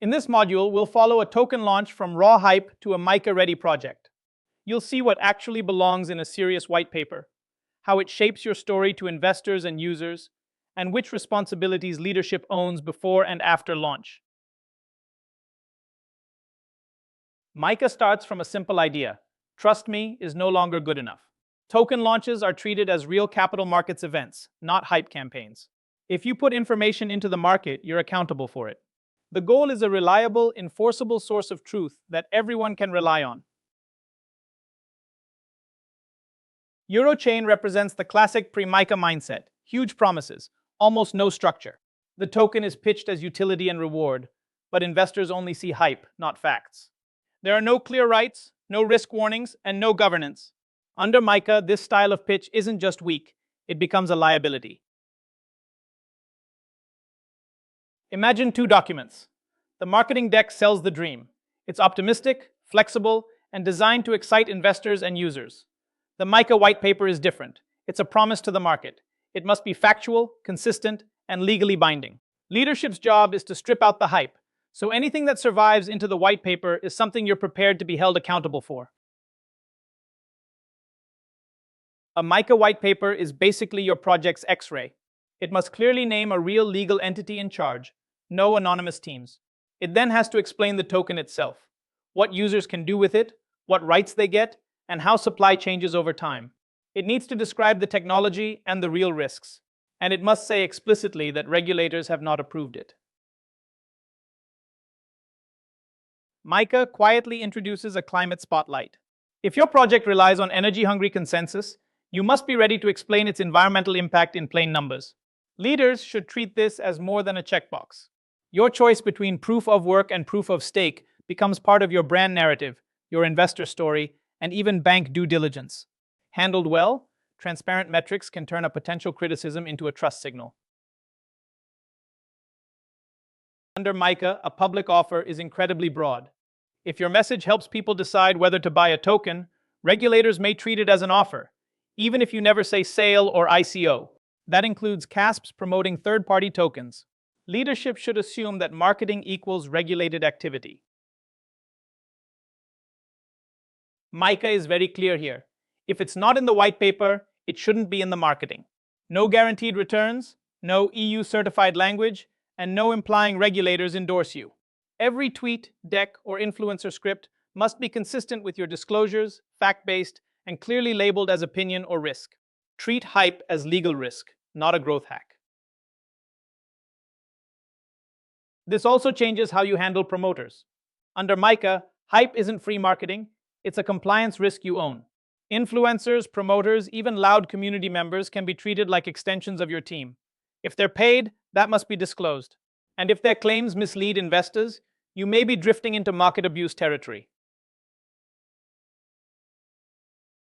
In this module, we'll follow a token launch from raw hype to a MiCA-ready project. You'll see what actually belongs in a serious white paper, how it shapes your story to investors and users, and which responsibilities leadership owns before and after launch. MiCA starts from a simple idea. Trust me is no longer good enough. Token launches are treated as real capital markets events, not hype campaigns. If you put information into the market, you're accountable for it. The goal is a reliable, enforceable source of truth that everyone can rely on. Eurochain represents the classic pre-MiCA mindset. Huge promises, almost no structure. The token is pitched as utility and reward, but investors only see hype, not facts. There are no clear rights, no risk warnings, and no governance. Under MiCA, this style of pitch isn't just weak, it becomes a liability. Imagine two documents. The marketing deck sells the dream. It's optimistic, flexible, and designed to excite investors and users. The MiCA white paper is different. It's a promise to the market. It must be factual, consistent, and legally binding. Leadership's job is to strip out the hype, so anything that survives into the white paper is something you're prepared to be held accountable for. A MiCA white paper is basically your project's X-ray. It must clearly name a real legal entity in charge, no anonymous teams. It then has to explain the token itself, what users can do with it, what rights they get, and how supply changes over time. It needs to describe the technology and the real risks, and it must say explicitly that regulators have not approved it. MiCA quietly introduces a climate spotlight. If your project relies on energy-hungry consensus, you must be ready to explain its environmental impact in plain numbers. Leaders should treat this as more than a checkbox. Your choice between proof of work and proof of stake becomes part of your brand narrative, your investor story, and even bank due diligence. Handled well, transparent metrics can turn a potential criticism into a trust signal. Under MiCA, a public offer is incredibly broad. If your message helps people decide whether to buy a token, regulators may treat it as an offer, even if you never say sale or ICO. That includes CASPs promoting third-party tokens. Leadership should assume that marketing equals regulated activity. MiCA is very clear here. If it's not in the white paper, it shouldn't be in the marketing. No guaranteed returns, no EU-certified language, and no implying regulators endorse you. Every tweet, deck, or influencer script must be consistent with your disclosures, fact-based, and clearly labeled as opinion or risk. Treat hype as legal risk, not a growth hack. This also changes how you handle promoters. Under MiCA, hype isn't free marketing, it's a compliance risk you own. Influencers, promoters, even loud community members can be treated like extensions of your team. If they're paid, that must be disclosed. And if their claims mislead investors, you may be drifting into market abuse territory.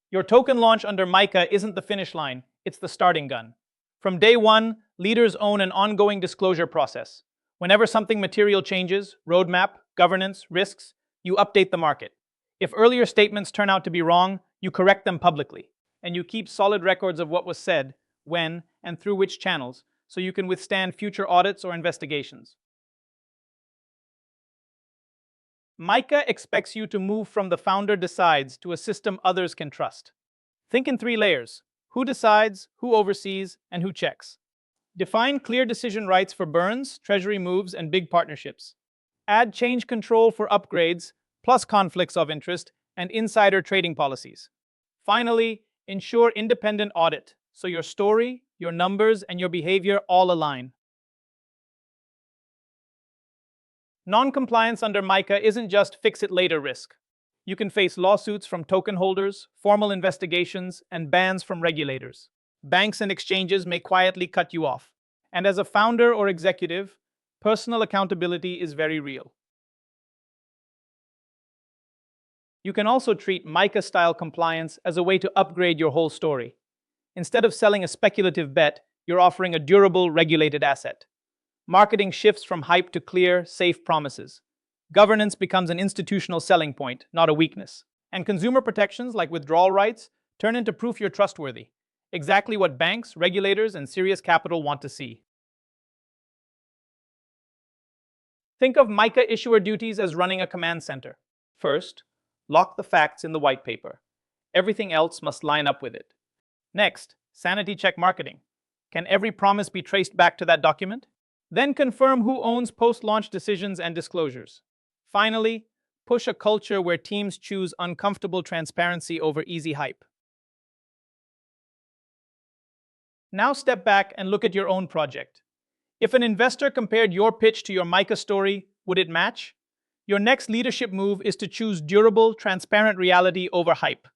Your token launch under MiCA isn't the finish line, it's the starting gun. From day one, leaders own an ongoing disclosure process. Whenever something material changes, roadmap, governance, risks, you update the market. If earlier statements turn out to be wrong, you correct them publicly. And you keep solid records of what was said, when, and through which channels, so you can withstand future audits or investigations. MiCA expects you to move from the founder decides to a system others can trust. Think in 3 layers: who decides, who oversees, and who checks. Define clear decision rights for burns, treasury moves, and big partnerships. Add change control for upgrades, plus conflicts of interest, and insider trading policies. Finally, ensure independent audit, so your story, your numbers, and your behavior all align. Non-compliance under MiCA isn't just fix-it-later risk. You can face lawsuits from token holders, formal investigations, and bans from regulators. Banks and exchanges may quietly cut you off. And as a founder or executive, personal accountability is very real. You can also treat MiCA-style compliance as a way to upgrade your whole story. Instead of selling a speculative bet, you're offering a durable, regulated asset. Marketing shifts from hype to clear, safe promises. Governance becomes an institutional selling point, not a weakness. And consumer protections like withdrawal rights turn into proof you're trustworthy. Exactly what banks, regulators, and serious capital want to see. Think of MiCA issuer duties as running a command center. First, lock the facts in the white paper. Everything else must line up with it. Next, sanity check marketing. Can every promise be traced back to that document? Then confirm who owns post-launch decisions and disclosures. Finally, push a culture where teams choose uncomfortable transparency over easy hype. Now step back and look at your own project. If an investor compared your pitch to your MiCA story, would it match? Your next leadership move is to choose durable, transparent reality over hype.